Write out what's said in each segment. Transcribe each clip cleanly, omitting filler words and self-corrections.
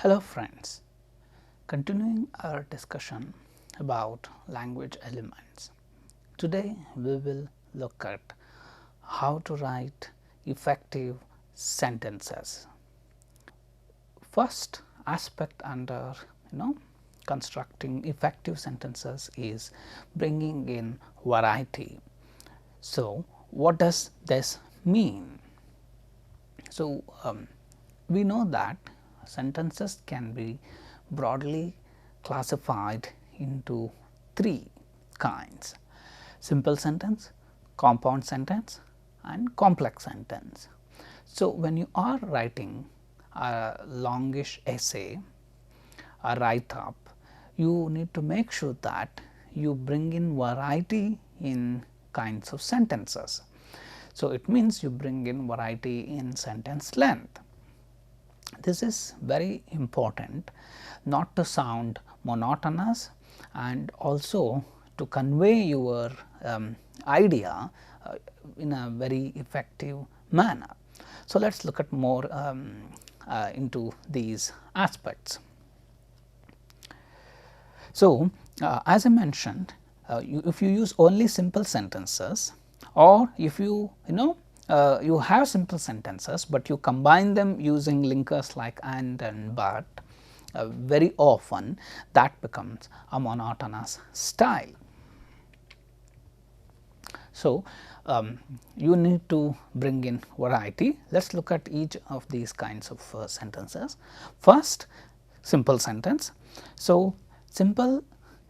Hello friends, continuing our discussion about language elements. Today we will look at how to write effective sentences. First aspect under constructing effective sentences is bringing in variety. So, what does this mean? So, we know that sentences can be broadly classified into three kinds: simple sentence, compound sentence and complex sentence. So, when you are writing a longish essay, a write up, you need to make sure that you bring in variety in kinds of sentences. So, it means you bring in variety in sentence length. This is very important not to sound monotonous and also to convey your idea in a very effective manner. So, let us look at more into these aspects. So, as I mentioned, if you use only simple sentences, or if you you have simple sentences, but you combine them using linkers like and but, very often that becomes a monotonous style. So, you need to bring in variety. Let us look at each of these kinds of sentences. First, simple sentence. So, simple,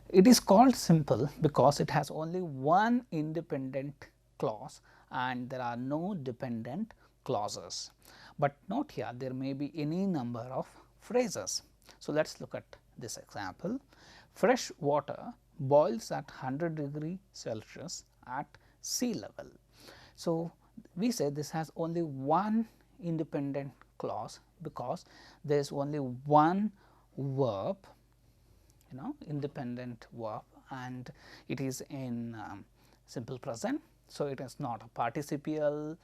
it is called simple because it has only one independent clause and there are no dependent clauses. But note here there may be any number of phrases. So, let us look at this example. Fresh water boils at 100°C at sea level. So, we say this has only one independent clause because there is only one verb, independent verb, and it is in simple present. So, it is not a participial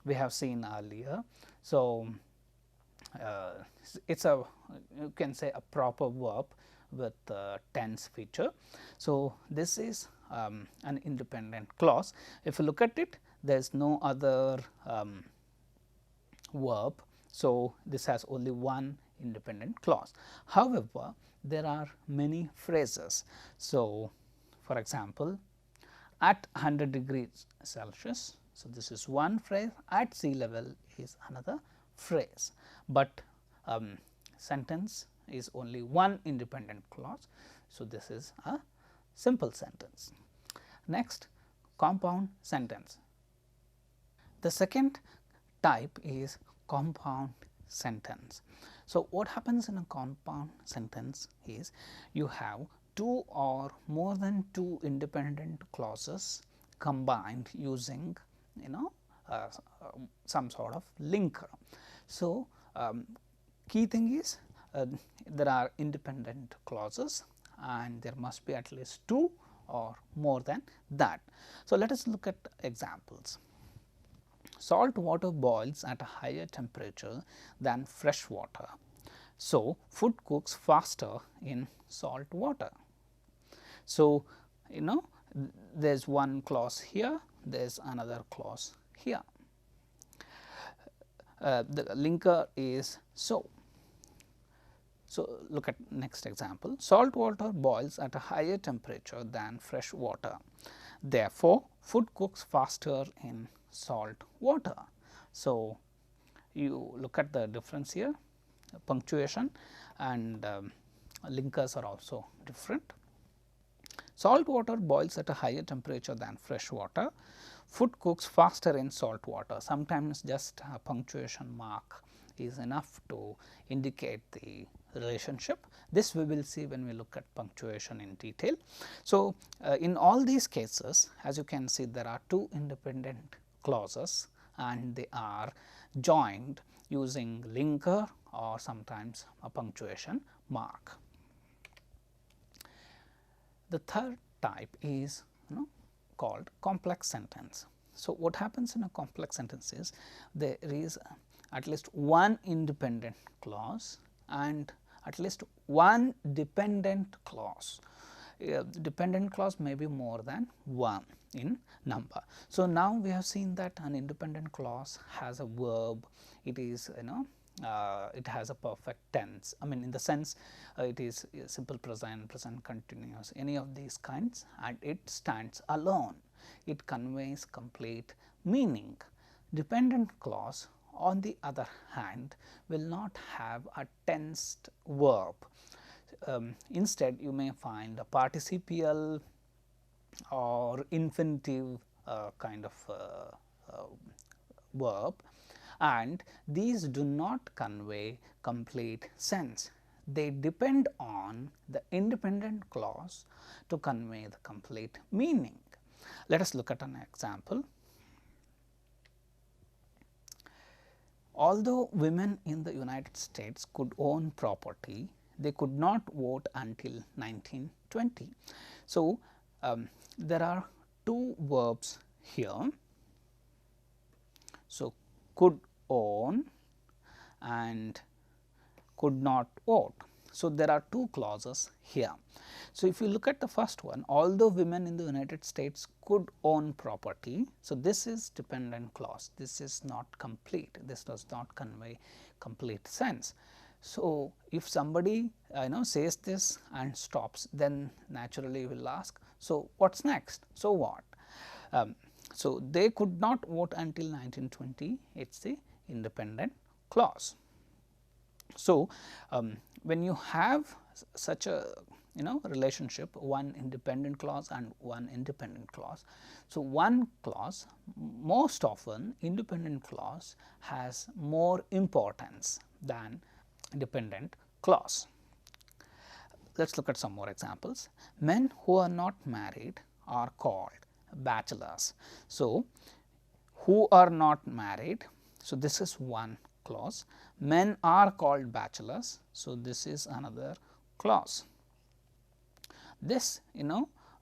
we have seen earlier. So, it is a, you can say, a proper verb with tense feature. So, this is an independent clause. If you look at it, there is no other verb. So, this has only one independent clause. However, there are many phrases. So, for example, at 100°C. So, this is one phrase, at sea level is another phrase, but sentence is only one independent clause. So, this is a simple sentence. Next, compound sentence. The second type is compound sentence. So, what happens in a compound sentence is you have two or more than two independent clauses combined using some sort of linker. So, key thing is there are independent clauses and there must be at least two or more than that. So, let us look at examples. Salt water boils at a higher temperature than fresh water. So, food cooks faster in salt water. So, there is one clause here, there is another clause here. The linker is so. So, look at next example. Salt water boils at a higher temperature than fresh water. Therefore, food cooks faster in salt water. So, you look at the difference here, punctuation and linkers are also different. Salt water boils at a higher temperature than fresh water. Food cooks faster in salt water. Sometimes just a punctuation mark is enough to indicate the relationship. This we will see when we look at punctuation in detail. So, in all these cases, as you can see, there are two independent clauses and they are joined using linker or sometimes a punctuation mark. The third type is called complex sentence. So, what happens in a complex sentence is there is at least one independent clause and at least one dependent clause. Dependent clause may be more than one in number. So, now we have seen that an independent clause has a verb, it is it has a perfect tense. I mean, in the sense it is simple present, present continuous, any of these kinds, and it stands alone. It conveys complete meaning. Dependent clause, on the other hand, will not have a tensed verb. Instead, you may find a participial or infinitive kind of verb, and these do not convey complete sense. They depend on the independent clause to convey the complete meaning. Let us look at an example. Although women in the United States could own property, they could not vote until 1920. So, there are two verbs here. So, could own and could not vote. So, there are two clauses here. So, if you look at the first one, although women in the United States could own property. So, this is dependent clause, this is not complete, this does not convey complete sense. So, if somebody says this and stops, then naturally you will ask, so what is next? So, what? So, they could not vote until 1920, it is the independent clause. So, when you have such a relationship, one independent clause and one independent clause. So, one clause, most often independent clause has more importance than dependent clause. Let us look at some more examples. Men who are not married are called bachelors. So, who are not married. So, this is one clause. Men are called bachelors. So, this is another clause. This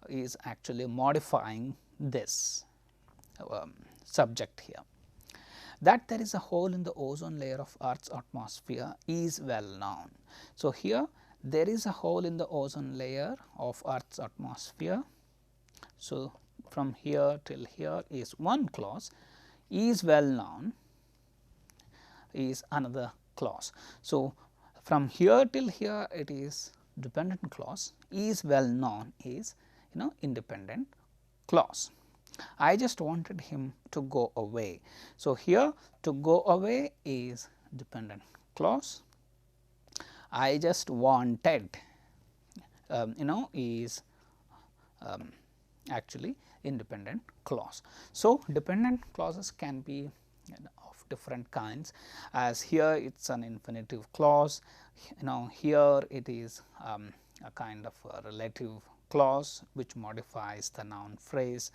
is actually modifying this subject here. That there is a hole in the ozone layer of Earth's atmosphere is well known. So, here there is a hole in the ozone layer of Earth's atmosphere. So, from here till here is one clause, is well known is another clause. So, from here till here it is dependent clause, is well known is independent clause. I just wanted him to go away. So, here to go away is dependent clause. I just wanted is actually independent clause. So, dependent clauses can be of different kinds, as here it is an infinitive clause, here it is a kind of a relative clause which modifies the noun phrase.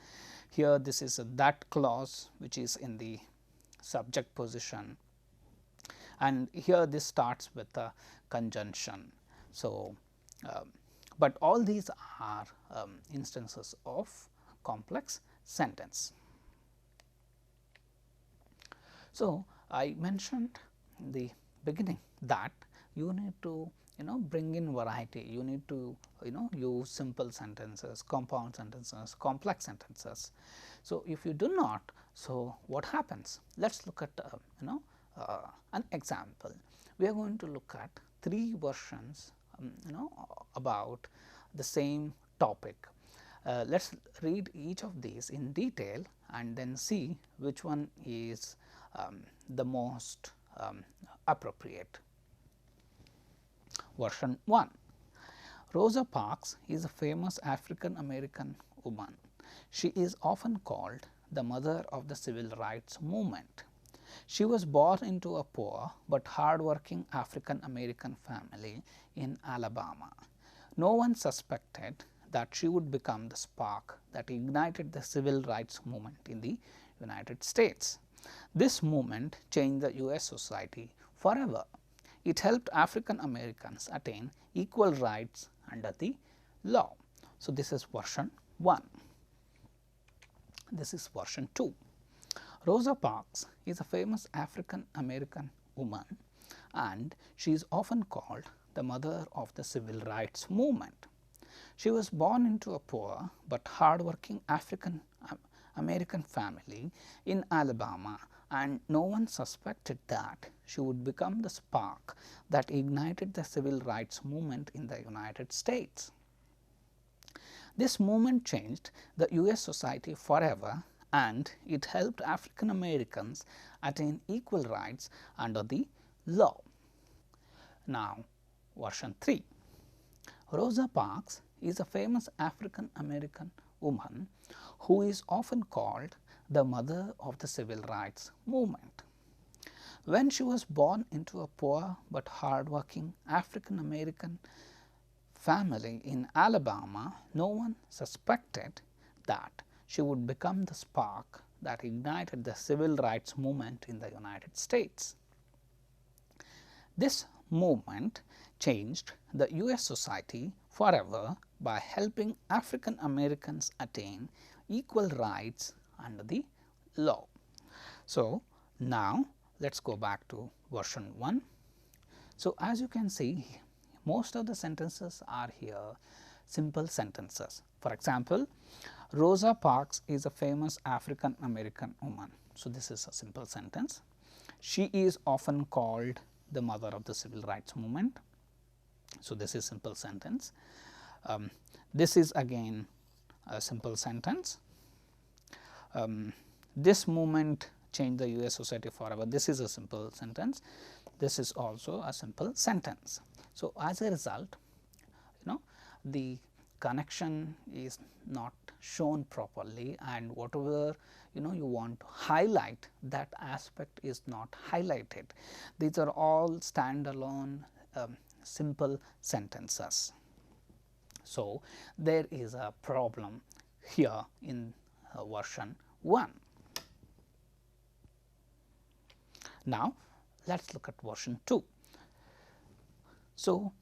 Here this is a that clause which is in the subject position, and here this starts with a conjunction. So, but all these are instances of complex sentence. So, I mentioned in the beginning that you need to bring in variety, you need to use simple sentences, compound sentences, complex sentences. So, if you do not, so what happens? Let us look at an example. We are going to look at three versions about the same topic. Let us read each of these in detail and then see which one is the most appropriate. Version 1. Rosa Parks is a famous African American woman. She is often called the mother of the civil rights movement. She was born into a poor but hardworking African American family in Alabama. No one suspected that she would become the spark that ignited the civil rights movement in the United States. This movement changed the US society forever. It helped African Americans attain equal rights under the law. So, this is version 1. This is version 2. Rosa Parks is a famous African American woman, and she is often called the mother of the civil rights movement. She was born into a poor but hardworking African American family in Alabama, and no one suspected that she would become the spark that ignited the civil rights movement in the United States. This movement changed the US society forever, and it helped African Americans attain equal rights under the law. Now, version 3. Rosa Parks is a famous African American woman who is often called the mother of the civil rights movement. When she was born into a poor but hardworking African American family in Alabama, no one suspected that she would become the spark that ignited the civil rights movement in the United States. This movement changed the US society forever by helping African Americans attain equal rights under the law. So, now let us go back to version 1. So, as you can see, most of the sentences are here simple sentences. For example, Rosa Parks is a famous African American woman. So, this is a simple sentence. She is often called the mother of the civil rights movement. So, this is simple sentence. This is again a simple sentence. This movement changed the US society forever. This is a simple sentence. This is also a simple sentence. So, as a result, the connection is not shown properly, and whatever you want to highlight, that aspect is not highlighted. These are all standalone simple sentences. So, there is a problem here in version 1. Now, let us look at version 2. So,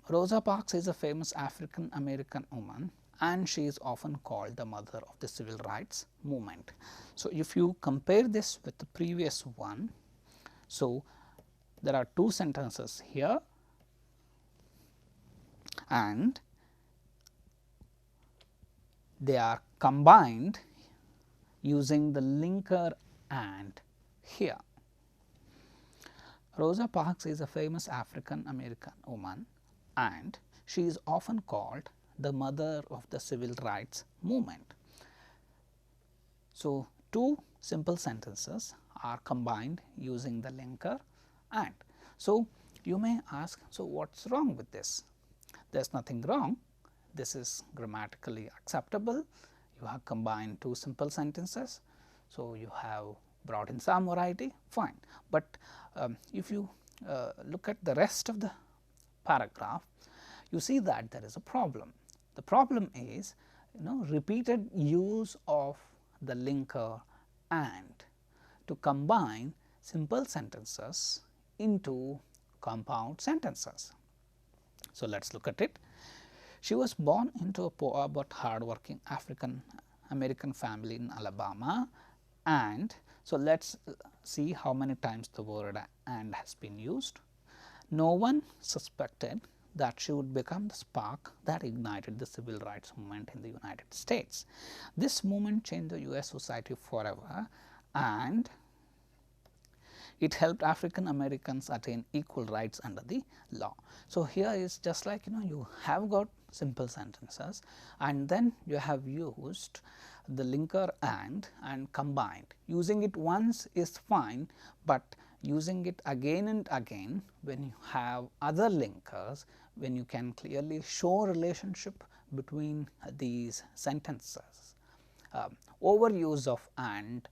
Rosa Parks is a famous African American woman, and she is often called the mother of the civil rights movement. So, if you compare this with the previous one, so there are two sentences here, and they are combined using the linker and here. Rosa Parks is a famous African American woman, and she is often called the mother of the civil rights movement. So, two simple sentences are combined using the linker and. So, you may ask, so what is wrong with this? There is nothing wrong, this is grammatically acceptable. You have combined two simple sentences. So, you have brought in some variety, fine, but if you look at the rest of the paragraph, you see that there is a problem. The problem is repeated use of the linker and to combine simple sentences into compound sentences. So, let us look at it. She was born into a poor but hardworking African American family in Alabama, and so let us see how many times the word and has been used. No one suspected that she would become the spark that ignited the civil rights movement in the United States. This movement changed the US society forever, and it helped African Americans attain equal rights under the law. So, here is just like you have got simple sentences, and then you have used the linker and combined. Using it once is fine, but using it again and again when you have other linkers, when you can clearly show relationship between these sentences. Overuse of and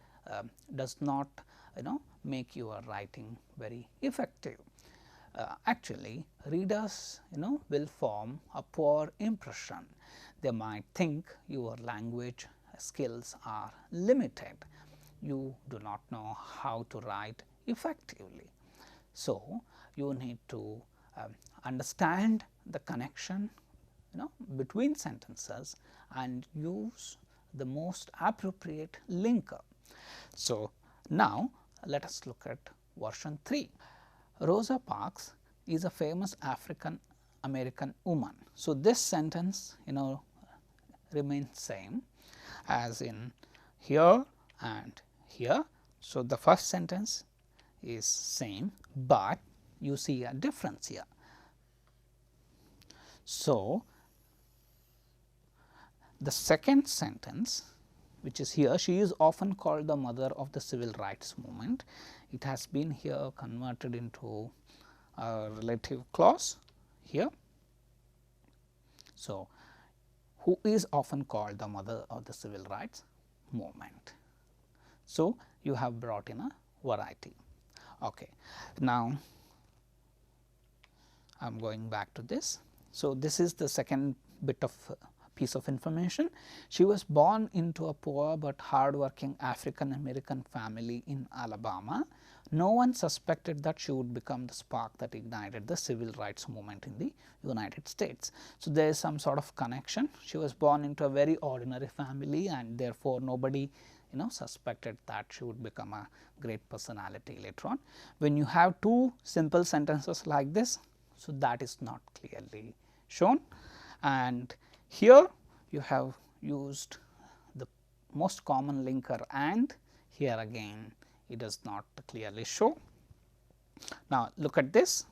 does not make your writing very effective. Actually, readers will form a poor impression. They might think your language skills are limited. You do not know how to write effectively. So, you need to understand the connection between sentences and use the most appropriate linker. So, now let us look at version 3. Rosa Parks is a famous African American woman. So, this sentence remains same as in here and here. So, the first sentence is same, but you see a difference here. So, the second sentence, which is here, she is often called the mother of the civil rights movement. It has been here converted into a relative clause here. So, who is often called the mother of the civil rights movement. So, you have brought in a variety. Okay. Now, I am going back to this. So, this is the second bit of piece of information. She was born into a poor but hardworking African American family in Alabama. No one suspected that she would become the spark that ignited the civil rights movement in the United States. So, there is some sort of connection. She was born into a very ordinary family, and therefore, nobody suspected that she would become a great personality later on. When you have two simple sentences like this, so that is not clearly shown, and here you have used the most common linker, and here again it does not clearly show. Now, look at this.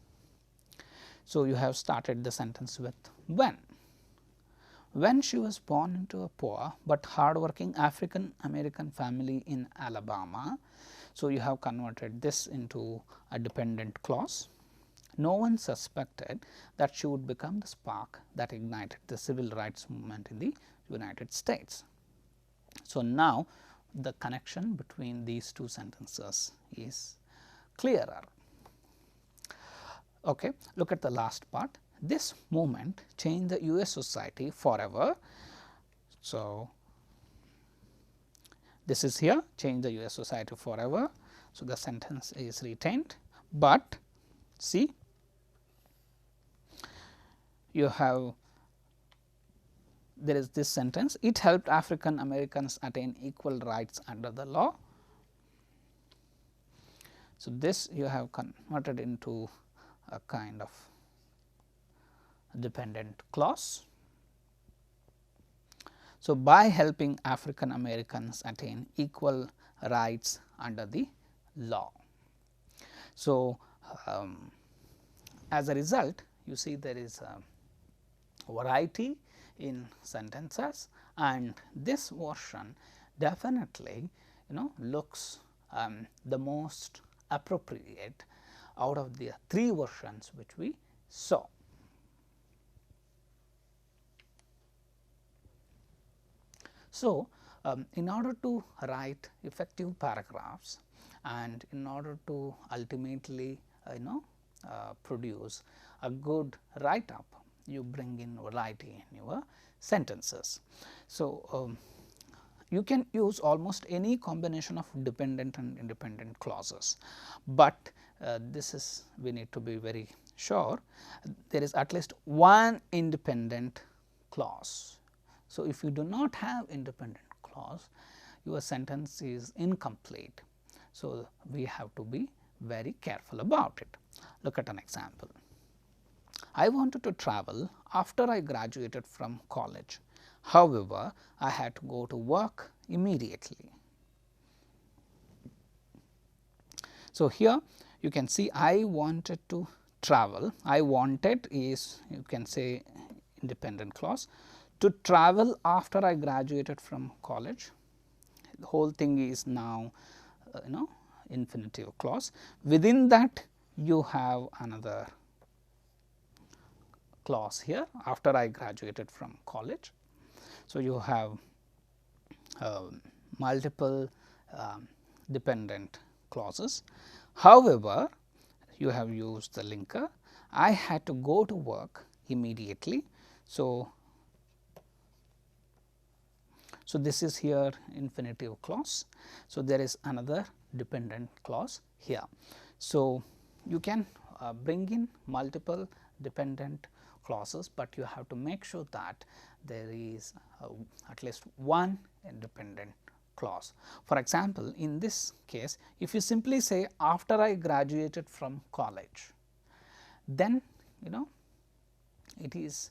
So, you have started the sentence with when. When she was born into a poor but hardworking African American family in Alabama. So, you have converted this into a dependent clause. No one suspected that she would become the spark that ignited the civil rights movement in the United States. So, now the connection between these two sentences is clearer. Okay. Look at the last part. This movement changed the US society forever. So, this is here, change the US society forever. So, the sentence is retained, but see, you have, there is this sentence, it helped African Americans attain equal rights under the law. So, this you have converted into a kind of dependent clause. So, by helping African Americans attain equal rights under the law. So, as a result, you see there is a variety in sentences, and this version definitely looks the most appropriate out of the three versions which we saw. So, in order to write effective paragraphs and in order to ultimately produce a good write up, you bring in variety in your sentences. So, you can use almost any combination of dependent and independent clauses, but this is, we need to be very sure there is at least one independent clause. So, if you do not have independent clause, your sentence is incomplete. So, we have to be very careful about it. Look at an example. I wanted to travel after I graduated from college. However, I had to go to work immediately. So, here you can see I wanted to travel. I wanted is, you can say, independent clause. To travel after I graduated from college, the whole thing is now infinitive clause. Within that you have another clause here, after I graduated from college. So, you have multiple dependent clauses. However, you have used the linker, I had to go to work immediately. So, this is here infinitive clause. So, there is another dependent clause here. So, you can bring in multiple dependent clauses, but you have to make sure that there is at least one independent clause. For example, in this case, if you simply say after I graduated from college, then it is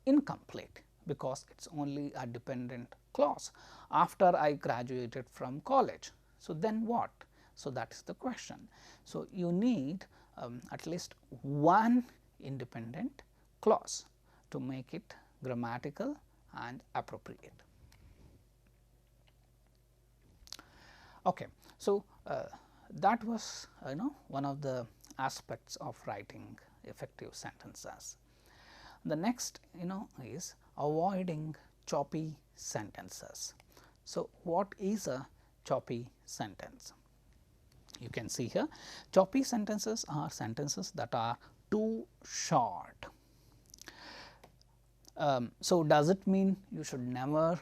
incomplete, because it is only a dependent clause after I graduated from college. So, then what? So, that is the question. So, you need at least one independent clause to make it grammatical and appropriate. Okay. So, that was one of the aspects of writing effective sentences. The next is avoiding choppy sentences. So, what is a choppy sentence? You can see here, choppy sentences are sentences that are too short. So, does it mean you should never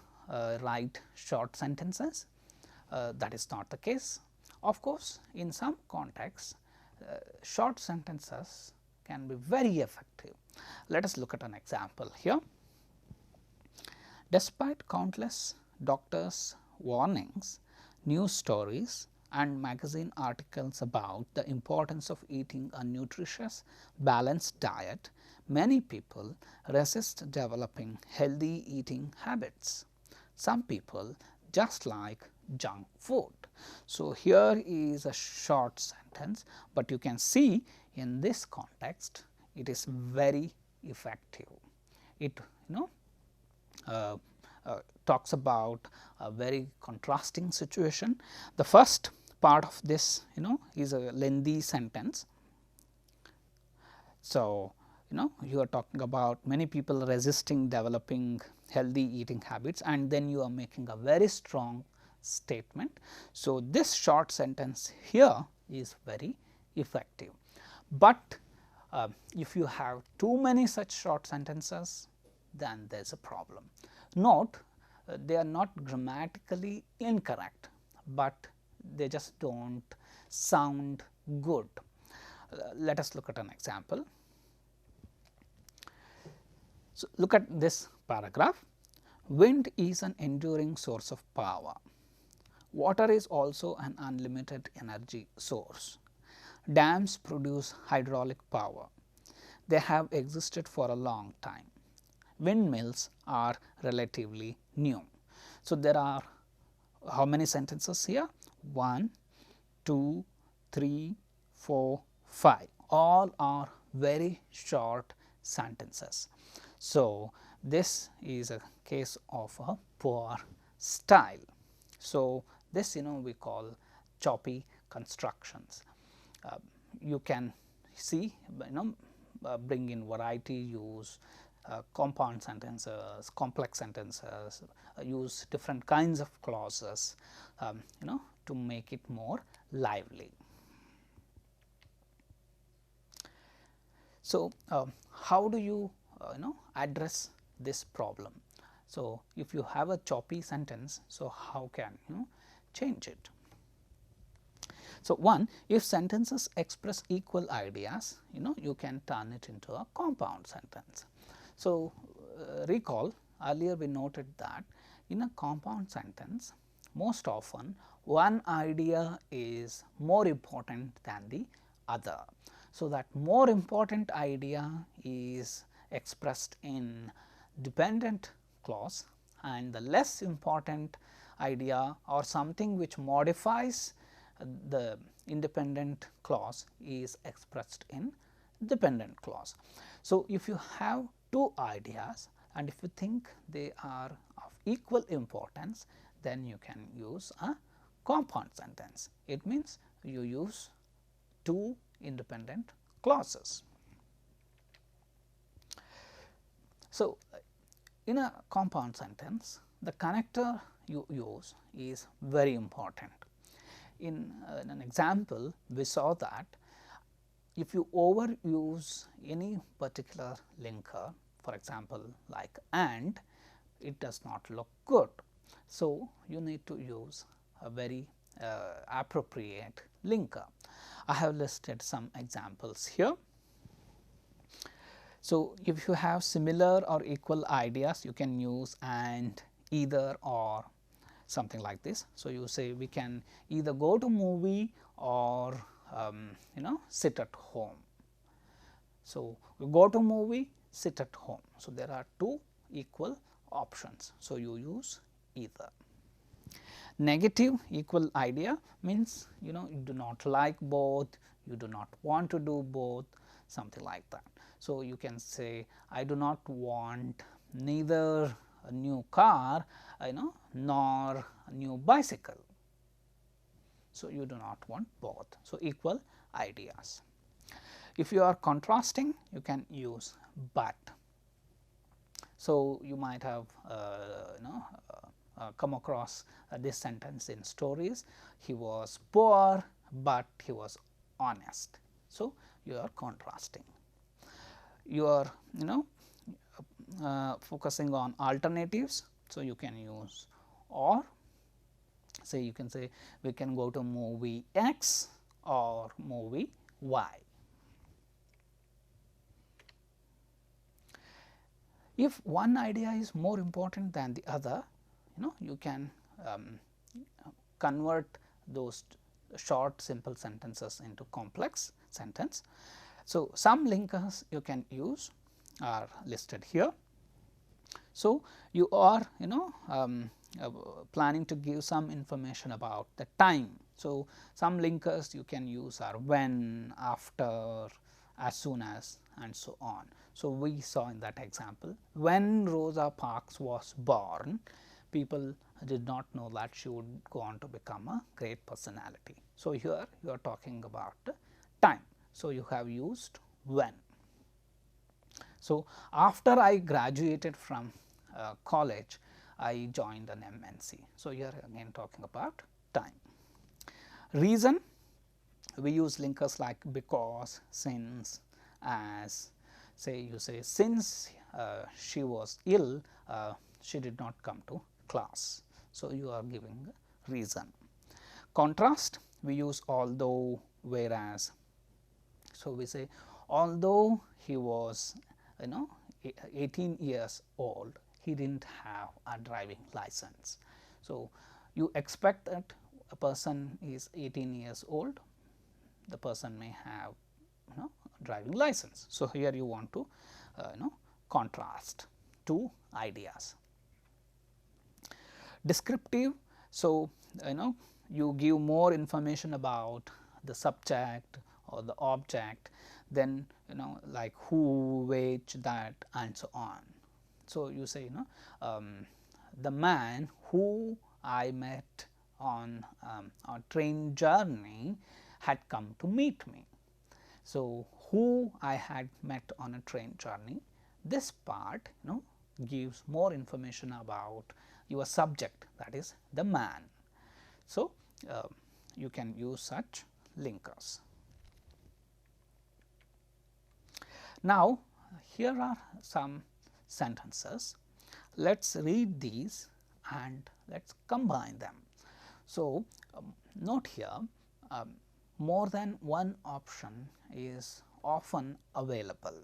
write short sentences? That is not the case. Of course, in some contexts, short sentences can be very effective. Let us look at an example here. Despite countless doctors' warnings, news stories and magazine articles about the importance of eating a nutritious, balanced diet, many people resist developing healthy eating habits. Some people just like junk food. So, here is a short sentence, but you can see in this context it is very effective. It talks about a very contrasting situation. The first part of this is a lengthy sentence. So, you are talking about many people resisting developing healthy eating habits, and then you are making a very strong statement. So, this short sentence here is very effective, but if you have too many such short sentences, then there is a problem. Note, they are not grammatically incorrect, but they just do not sound good. Let us look at an example. So, look at this paragraph. Wind is an enduring source of power. Water is also an unlimited energy source. Dams produce hydraulic power. They have existed for a long time. Windmills are relatively new. So, there are how many sentences here? 1, 2, 3, 4, 5. All are very short sentences. So, this is a case of a poor style. So, this we call choppy constructions. You can see bring in variety, use compound sentences, complex sentences, use different kinds of clauses to make it more lively. So, how do you address this problem? So, if you have a choppy sentence, so how can you change it? So, one, if sentences express equal ideas, you can turn it into a compound sentence. So, recall earlier we noted that in a compound sentence, most often one idea is more important than the other. So, that more important idea is expressed in dependent clause, and the less important idea or something which modifies the independent clause is expressed in dependent clause. So, if you have two ideas and if you think they are of equal importance, then you can use a compound sentence. It means you use two independent clauses. So, in a compound sentence, the connector you use is very important. In an example, we saw that if you overuse any particular linker, for example, like and, it does not look good. So, you need to use a very appropriate linker. I have listed some examples here. So, if you have similar or equal ideas, you can use and, either, or, something like this. So, you say we can either go to movie or sit at home. So, you go to movie, sit at home. So, there are two equal options. So, you use either. Negative equal idea means you do not like both, you do not want to do both, something like that. So, you can say I do not want neither a new car nor a new bicycle. So, you do not want both. So, equal ideas. If you are contrasting, you can use but. So, you might have come across this sentence in stories. He was poor, but he was honest. So, you are contrasting. You are focusing on alternatives. So, you can use or. Say you can say we can go to movie X or movie Y. If one idea is more important than the other, you can convert those short simple sentences into complex sentence. So, some linkers you can use are listed here. So, you are planning to give some information about the time. So, some linkers you can use are when, after, as soon as and so on. So, we saw in that example when Rosa Parks was born, people did not know that she would go on to become a great personality. So, here you are talking about time. So, you have used when. So, after I graduated from college, I joined an MNC. So, here again talking about time. Reason, we use linkers like because, since, as. Say you say since she was ill, she did not come to class. So, you are giving reason. Contrast, we use although, whereas. So, we say although he was 18 years old, he did not have a driving license. So, you expect that a person is 18 years old, the person may have driving license. So, here you want to contrast two ideas. Descriptive, so you give more information about the subject or the object, then like who, which, that and so on. So, you say the man who I met on a train journey had come to meet me. So, who I had met on a train journey, this part gives more information about your subject, that is the man. So, you can use such linkers. Now, here are some sentences. Let us read these and let us combine them. So, note here more than one option is often available.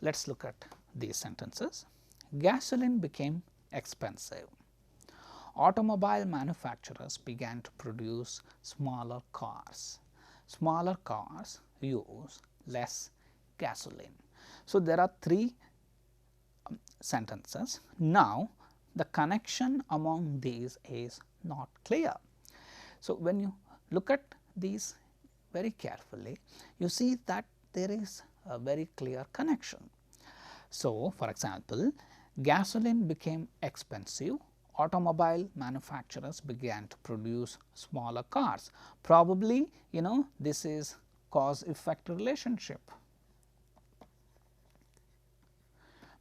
Let us look at these sentences. Gasoline became expensive. Automobile manufacturers began to produce smaller cars. Smaller cars use less gasoline. So, there are three sentences. Now, the connection among these is not clear. So, when you look at these very carefully, you see that there is a very clear connection. So, for example, gasoline became expensive, automobile manufacturers began to produce smaller cars. Probably, this is cause effect relationship.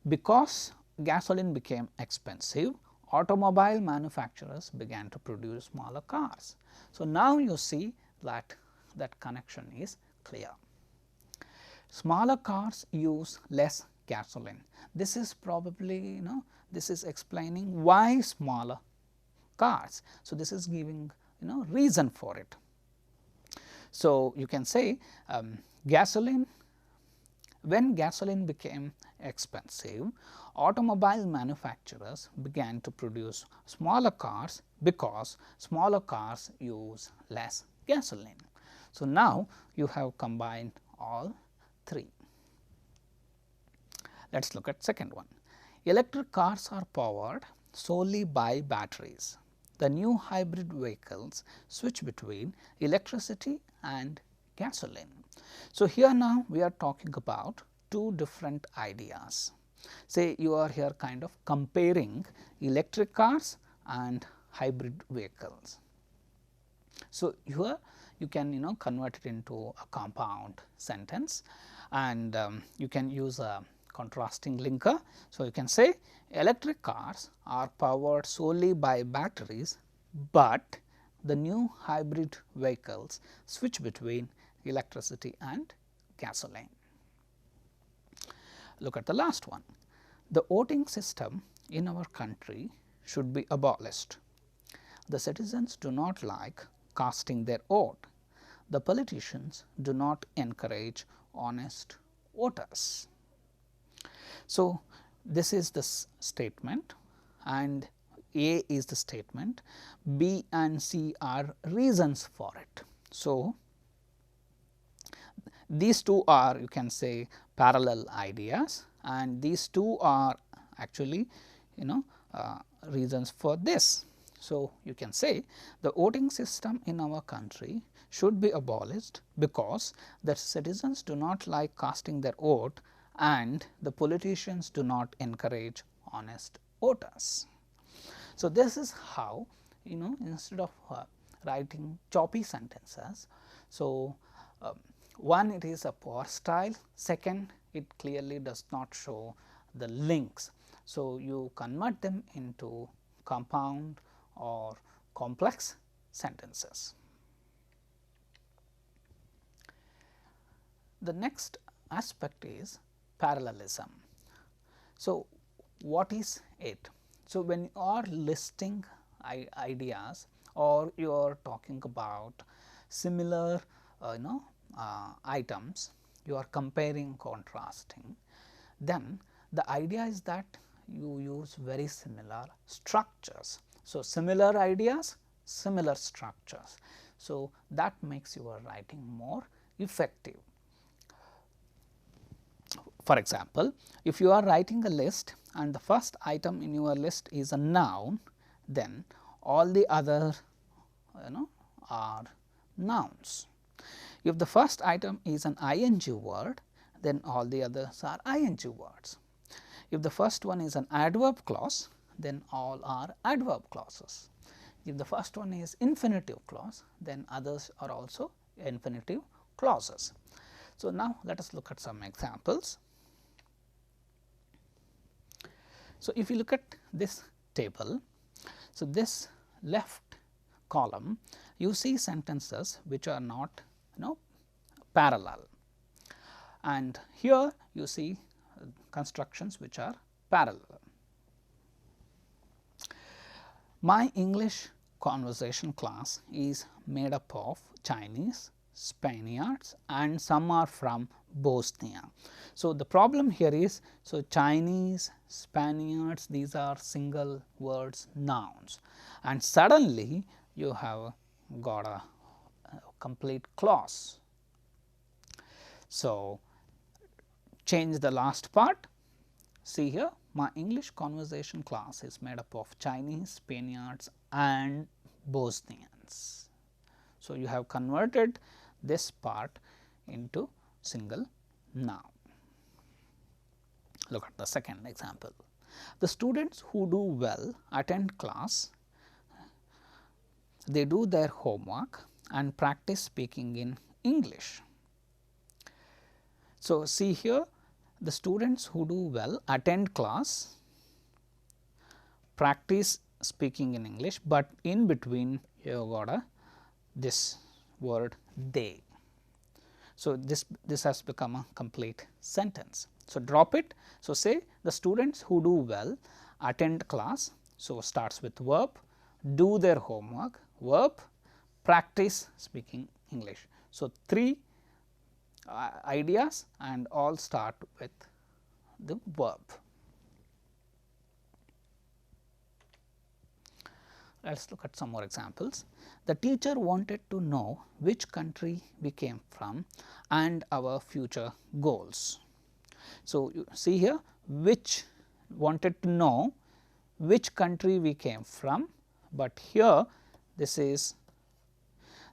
Because gasoline became expensive, automobile manufacturers began to produce smaller cars. So, now you see that connection is clear. Smaller cars use less gasoline. This is probably this is explaining why smaller cars. So, this is giving reason for it. So, you can say gasoline, when gasoline became expensive, automobile manufacturers began to produce smaller cars because smaller cars use less gasoline. So, now you have combined all 3. Let us look at second one. Electric cars are powered solely by batteries. The new hybrid vehicles switch between electricity and gasoline. So, here now we are talking about two different ideas. Say you are here kind of comparing electric cars and hybrid vehicles. So, here you can convert it into a compound sentence, and you can use a contrasting linker. So, you can say electric cars are powered solely by batteries, but the new hybrid vehicles switch between electricity and gasoline. Look at the last one. The voting system in our country should be abolished. The citizens do not like casting their vote. The politicians do not encourage honest voters. So, this is the statement, and A is the statement, B and C are reasons for it. So, these two are, you can say, parallel ideas, and these two are actually reasons for this. So, you can say the voting system in our country should be abolished because the citizens do not like casting their vote and the politicians do not encourage honest voters. So, this is how instead of writing choppy sentences. So, one, it is a poor style, second, it clearly does not show the links. So, you convert them into compound or complex sentences. The next aspect is parallelism. So, what is it? So, when you are listing ideas or you are talking about similar items, you are comparing, contrasting, then the idea is that you use very similar structures. So, similar ideas, similar structures. So, that makes your writing more effective. For example, if you are writing a list and the first item in your list is a noun, then all the other are nouns. If the first item is an ing word, then all the others are ing words. If the first one is an adverb clause, then all are adverb clauses. If the first one is infinitive clause, then others are also infinitive clauses. So, now let us look at some examples. So, if you look at this table, so this left column you see sentences which are not parallel, and here you see constructions which are parallel. My English conversation class is made up of Chinese, Spaniards, and some are from Bosnia. So, the problem here is, so Chinese, Spaniards, these are single words, nouns, and suddenly you have got a complete clause. So, change the last part. See here, my English conversation class is made up of Chinese, Spaniards, and Bosnians. So, you have converted this part into single noun. Look at the second example. The students who do well attend class, they do their homework and practice speaking in English. So, see here, the students who do well attend class, practice speaking in English, but in between you have got this word they. So, this has become a complete sentence. So, drop it. So, say the students who do well attend class. So, starts with verb, do their homework, verb, practice speaking English. So, three ideas and all start with the verb. Let us look at some more examples. The teacher wanted to know which country we came from and our future goals. So, you see here which wanted to know which country we came from, but here this is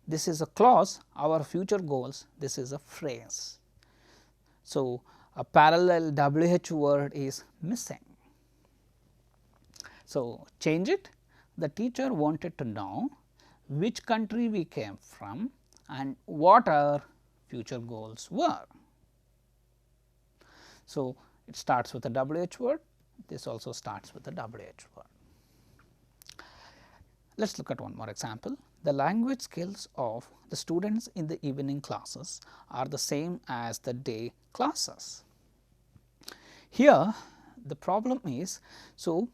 a clause, our future goals, this is a phrase. So, a parallel WH word is missing. So, change it. The teacher wanted to know which country we came from and what our future goals were. So, it starts with a WH word, this also starts with a WH word. Let us look at one more example. The language skills of the students in the evening classes are the same as the day classes. Here the problem is, so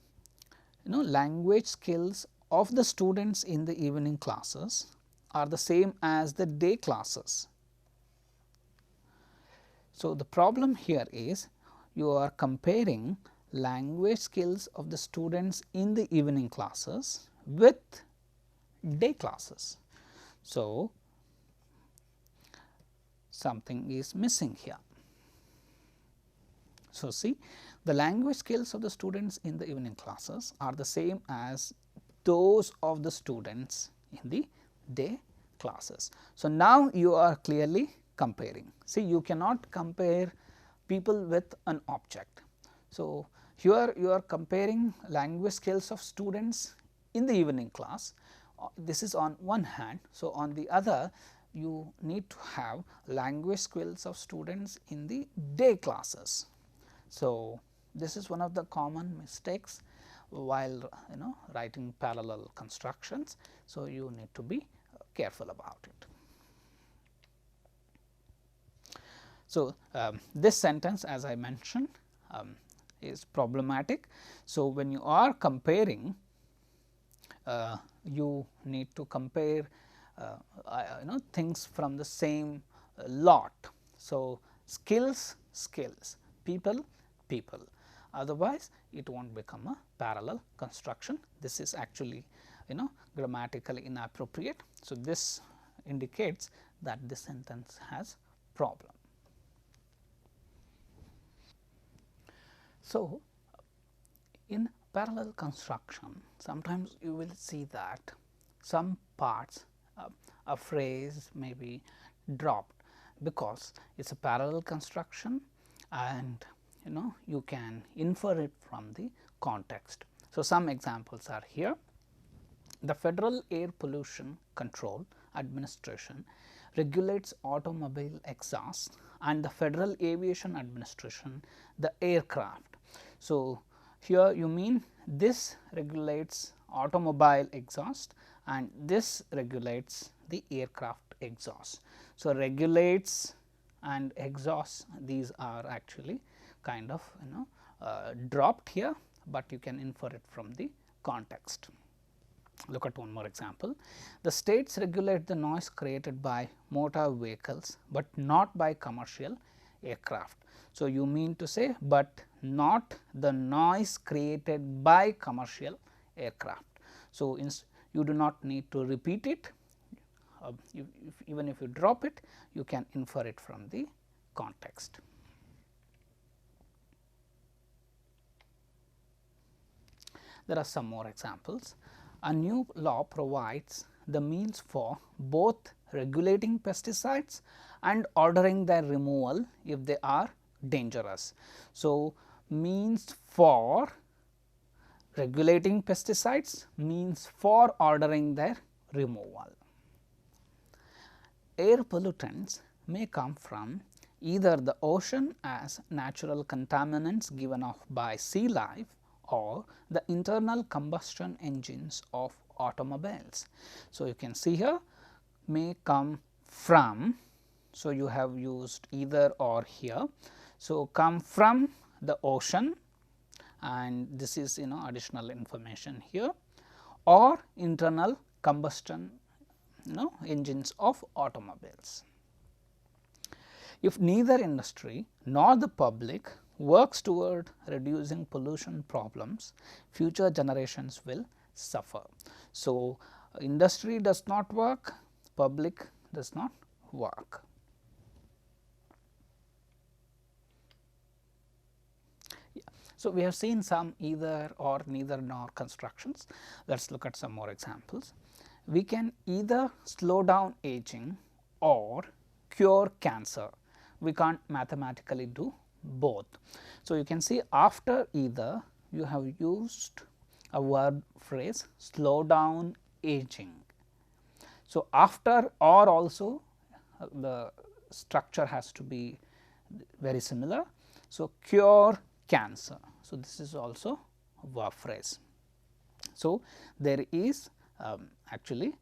language skills of the students in the evening classes are the same as the day classes. So, the problem here is you are comparing language skills of the students in the evening classes with day classes. So, something is missing here. So, see, the language skills of the students in the evening classes are the same as those of the students in the day classes. So, now you are clearly comparing. See, you cannot compare people with an object. So, here you are comparing language skills of students in the evening class, this is on one hand. So, on the other you need to have language skills of students in the day classes. So, this is one of the common mistakes while writing parallel constructions. So, you need to be careful about it. So, this sentence, as I mentioned, is problematic. So, when you are comparing, you need to compare things from the same lot. So, skills, people, otherwise it will not become a parallel construction. This is actually grammatically inappropriate. So, this indicates that this sentence has problem. So, in parallel construction, sometimes you will see that some parts a phrase may be dropped because it is a parallel construction and you can infer it from the context. So, some examples are here. The Federal Air Pollution Control Administration regulates automobile exhaust and the Federal Aviation Administration the aircraft. So, here you mean this regulates automobile exhaust and this regulates the aircraft exhaust. So, regulates and exhaust, these are actually kind of dropped here, but you can infer it from the context. Look at one more example. The states regulate the noise created by motor vehicles, but not by commercial aircraft. So, you mean to say, but not the noise created by commercial aircraft. So, you do not need to repeat it, even if you drop it, you can infer it from the context. There are some more examples. A new law provides the means for both regulating pesticides and ordering their removal if they are dangerous. So, means for regulating pesticides, means for ordering their removal. Air pollutants may come from either the ocean as natural contaminants given off by sea life or the internal combustion engines of automobiles. So, you can see here may come from. So, you have used either or here. So, come from the ocean and this is additional information here, or internal combustion engines of automobiles. If neither industry nor the public works toward reducing pollution problems, future generations will suffer. So, industry does not work, public does not work. So, we have seen some either or neither nor constructions. Let us look at some more examples. We can either slow down aging or cure cancer. We can't mathematically do both. So, you can see after either you have used a verb phrase slow down aging. So, after or also the structure has to be very similar. So, cure cancer. So, this is also a verb phrase. So, there is actually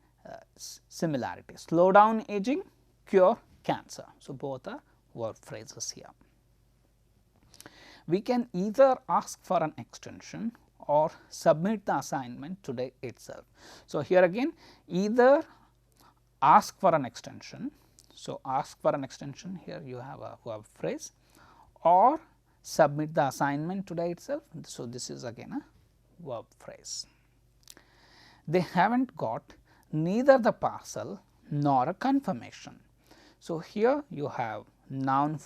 similarity, slow down aging, cure cancer. So, both are verb phrases here. We can either ask for an extension or submit the assignment today itself. So, here again either ask for an extension. So, ask for an extension, here you have a verb phrase, or submit the assignment today itself. So, this is again a verb phrase. They haven't got neither the parcel nor a confirmation. So, here you have noun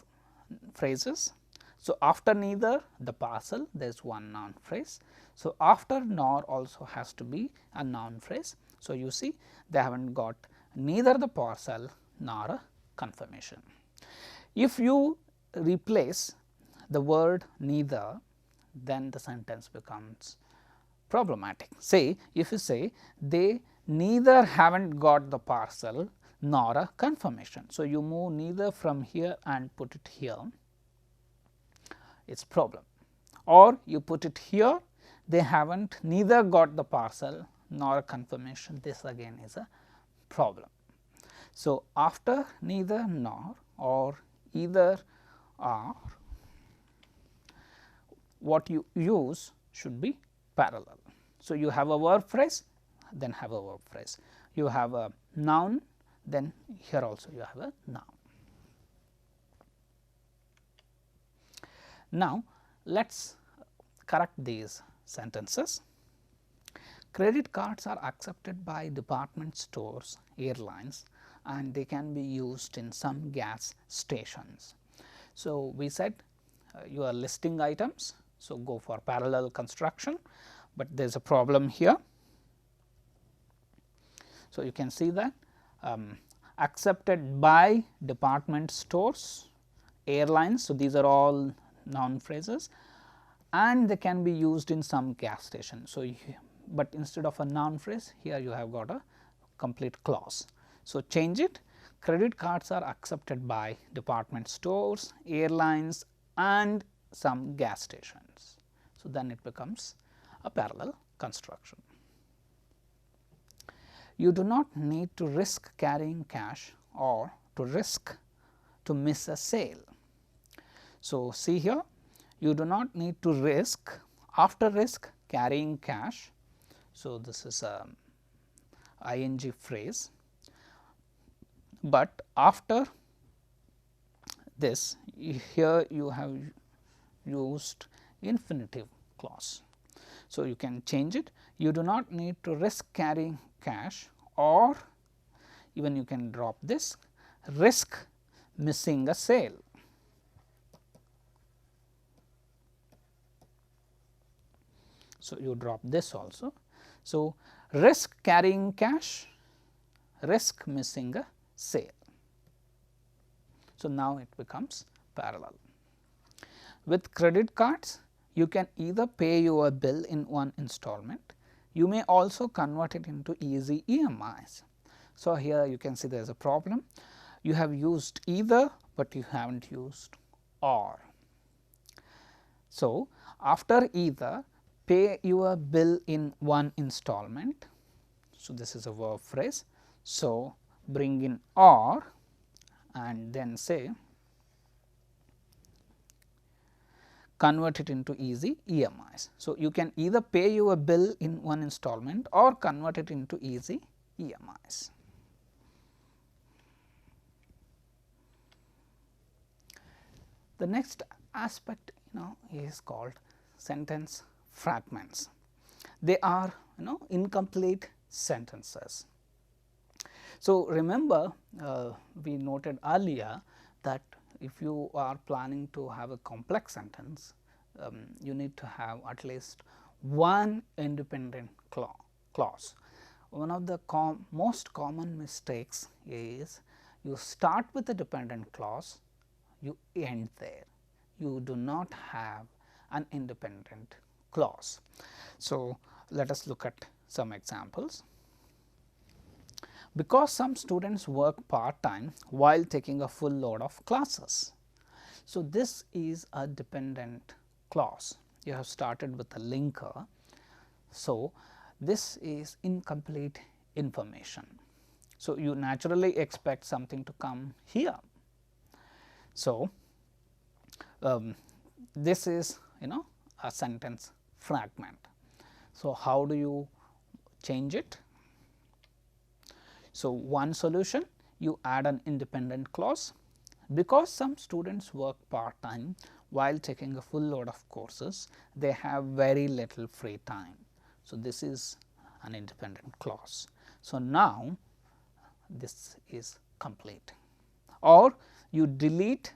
phrases. So, after neither the parcel there is one noun phrase. So, after nor also has to be a noun phrase. So, you see they haven't got neither the parcel nor a confirmation. If you replace the word neither, then the sentence becomes problematic. Say if you say they neither haven't got the parcel nor a confirmation. So, you move neither from here and put it here, it is problem, or you put it here, they haven't neither got the parcel nor a confirmation, this again is a problem. So, after neither nor or either or, what you use should be parallel. So, you have a verb phrase, then have a verb phrase. You have a noun, then here also you have a noun. Now, let us correct these sentences. Credit cards are accepted by department stores, airlines, and they can be used in some gas stations. So, we said you are listing items. So, go for parallel construction, but there is a problem here. So, you can see that accepted by department stores, airlines. So, these are all noun phrases and they can be used in some gas station. So, but instead of a noun phrase here you have got a complete clause. So, change it, credit cards are accepted by department stores, airlines and some gas stations. So, then it becomes a parallel construction. You do not need to risk carrying cash or to risk to miss a sale. So, see here you do not need to risk, after risk carrying cash. So, this is a ing phrase, but after this here you have used infinitive clause. So, you can change it, you do not need to risk carrying cash, or even you can drop this, risk missing a sale. So, you drop this also. So, risk carrying cash, risk missing a sale. So, now it becomes parallel. With credit cards, you can either pay your bill in one installment, you may also convert it into easy EMIs. So, here you can see there is a problem, you have used either, but you have not used or. So, after either, pay your bill in one installment. So, this is a verb phrase. So, bring in or and then say convert it into easy EMIs. So, you can either pay your bill in one installment or convert it into easy EMIs. The next aspect is called sentence fragments. They are incomplete sentences. So, remember we noted earlier that if you are planning to have a complex sentence, you need to have at least one independent clause. One of the most common mistakes is you start with a dependent clause, you end there, you do not have an independent clause. So, let us look at some examples. Because some students work part time while taking a full load of classes. So, this is a dependent clause. You have started with a linker. So, this is incomplete information. So, you naturally expect something to come here. So, this is a sentence fragment. So, how do you change it? So, one solution, you add an independent clause. Because some students work part time while taking a full load of courses, they have very little free time. So, this is an independent clause. So, now this is complete, or you delete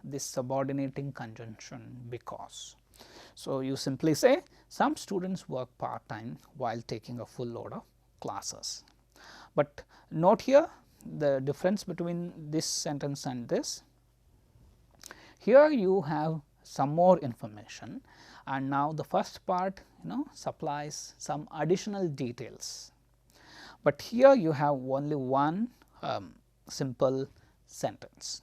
this subordinating conjunction because. So, you simply say some students work part time while taking a full load of classes. But note here the difference between this sentence and this. Here you have some more information, and now the first part supplies some additional details, but here you have only one simple sentence.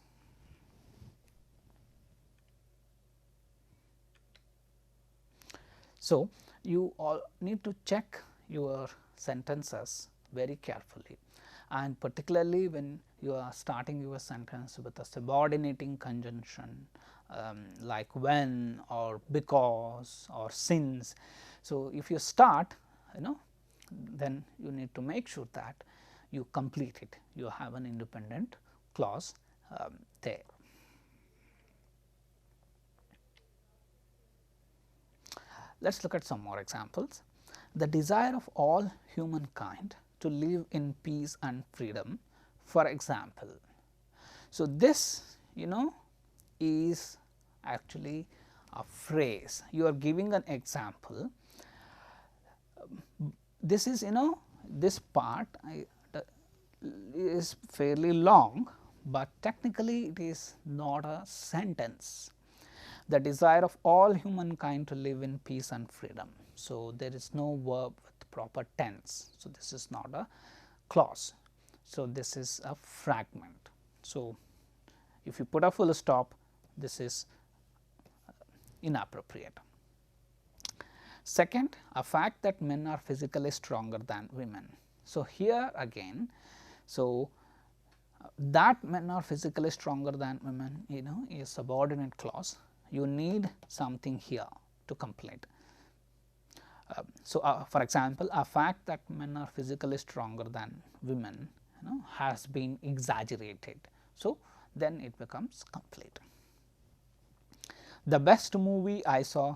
So, you all need to check your sentences very carefully, and particularly when you are starting your sentence with a subordinating conjunction like when or because or since. So, if you start then you need to make sure that you complete it, you have an independent clause there. Let us look at some more examples. The desire of all humankind to live in peace and freedom, for example. So, this is actually a phrase, you are giving an example. This is this part is fairly long, but technically it is not a sentence. The desire of all humankind to live in peace and freedom. So, there is no verb with proper tense. So, this is not a clause. So, this is a fragment. So, if you put a full stop, this is inappropriate. Second, a fact that men are physically stronger than women. So, here again, so that men are physically stronger than women is subordinate clause. You need something here to complete. So, for example, a fact that men are physically stronger than women has been exaggerated. So, then it becomes complete. The best movie I saw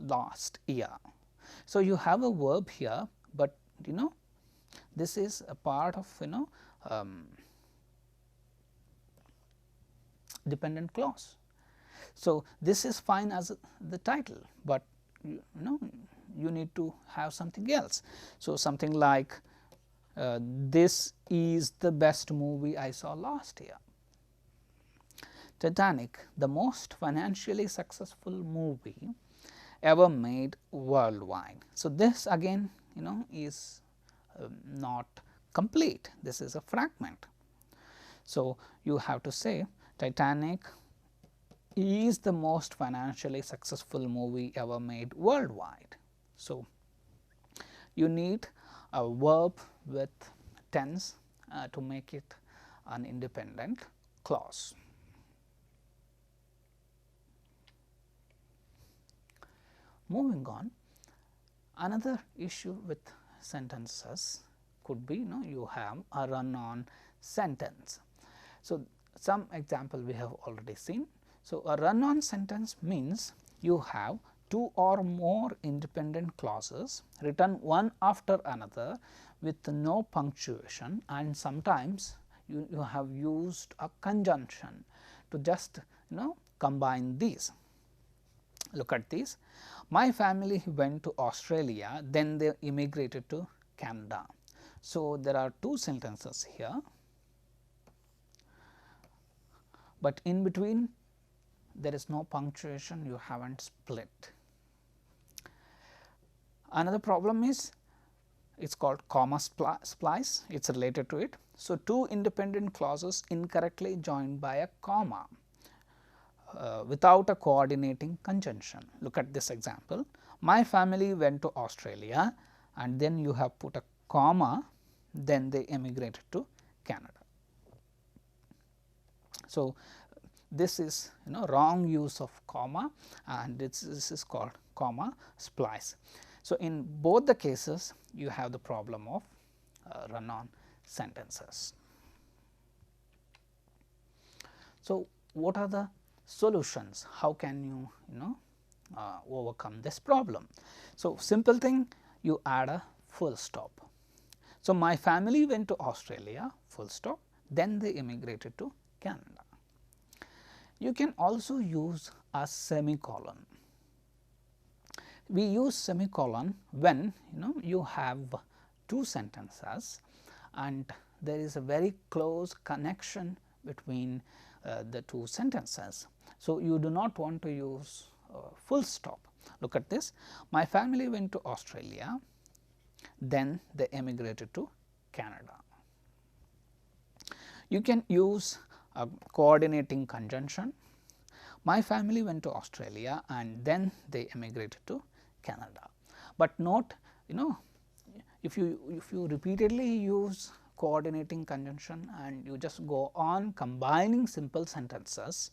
last year. So, you have a verb here, but this is a part of dependent clause. So, this is fine as the title, but you need to have something else. So, something like this is the best movie I saw last year. Titanic, the most financially successful movie ever made worldwide. So, this again is not complete, this is a fragment. So, you have to say Titanic is the most financially successful movie ever made worldwide. So, you need a verb with tense to make it an independent clause. Moving on, another issue with sentences could be you have a run-on sentence. So, some example we have already seen. So, a run-on sentence means you have two or more independent clauses written one after another with no punctuation, and sometimes you have used a conjunction to just combine these. Look at this. My family went to Australia, then they immigrated to Canada. So, there are two sentences here, but in between there is no punctuation, you have not split. Another problem is it is called comma splice, it is related to it. So, two independent clauses incorrectly joined by a comma without a coordinating conjunction. Look at this example. My family went to Australia, and then you have put a comma, then they emigrated to Canada. So, this is wrong use of comma, and this is called comma splice. So, in both the cases you have the problem of run-on sentences. So, what are the solutions? How can you overcome this problem? So, simple thing, you add a full stop. So, my family went to Australia, full stop, then they immigrated to Canada. You can also use a semicolon. We use semicolon when you have two sentences and there is a very close connection between the two sentences. So, you do not want to use full stop. Look at this. My family went to Australia, then they emigrated to Canada. You can use a coordinating conjunction. My family went to Australia and then they emigrated to Canada. But note, if you repeatedly use coordinating conjunction and you just go on combining simple sentences,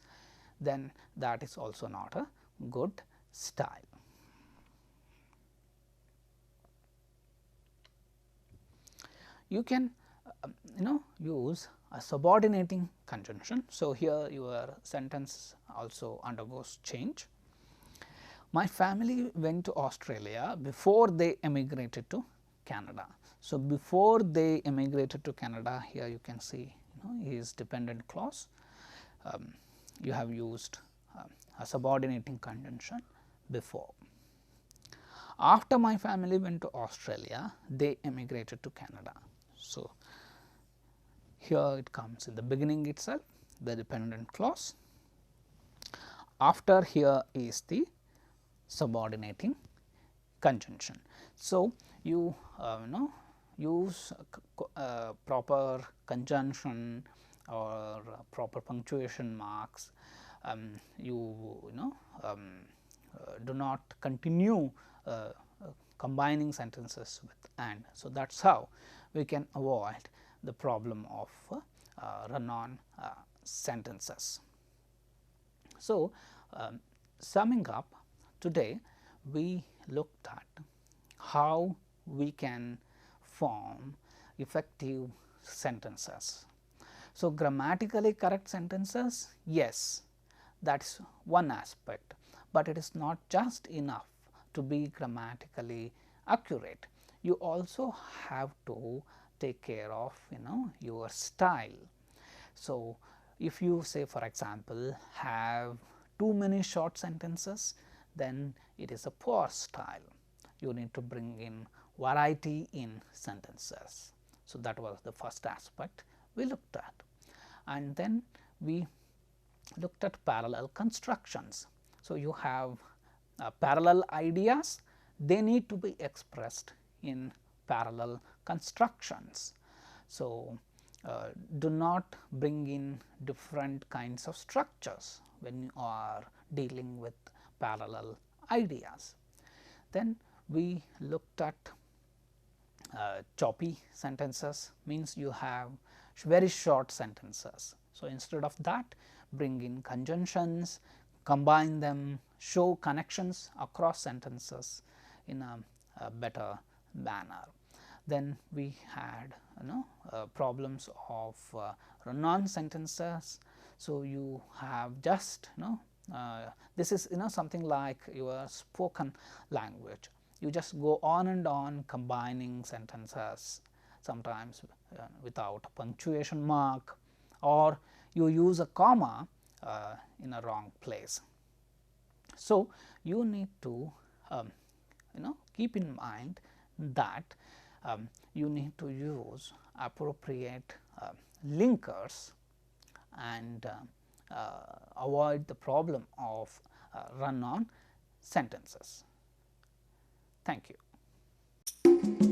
then that is also not a good style. You can use a subordinating conjunction. So, here your sentence also undergoes change. My family went to Australia before they emigrated to Canada. So, before they immigrated to Canada, here you can see is dependent clause. You have used a subordinating conjunction before. After my family went to Australia, they emigrated to Canada. So, here it comes in the beginning itself, the dependent clause. After here is the subordinating conjunction. So, you use proper conjunction or proper punctuation marks. Do not continue combining sentences with and. So, that is how we can avoid the problem of run-on sentences. So, summing up, today we looked at how we can form effective sentences. So, grammatically correct sentences, yes, that is one aspect, but it is not just enough to be grammatically accurate. You also have to take care of your style. So, if you say for example, have too many short sentences, then it is a poor style. You need to bring in variety in sentences. So, that was the first aspect we looked at, and then we looked at parallel constructions. So, you have parallel ideas, they need to be expressed in parallel constructions. So, do not bring in different kinds of structures when you are dealing with parallel ideas. Then we looked at choppy sentences, means you have very short sentences. So, instead of that, bring in conjunctions, combine them, show connections across sentences in a better manner. Then we had problems of run-on sentences. So, you have just this is something like your spoken language. You just go on and on combining sentences, sometimes without a punctuation mark, or you use a comma in a wrong place. So, you need to keep in mind that you need to use appropriate linkers and avoid the problem of run on sentences. Thank you.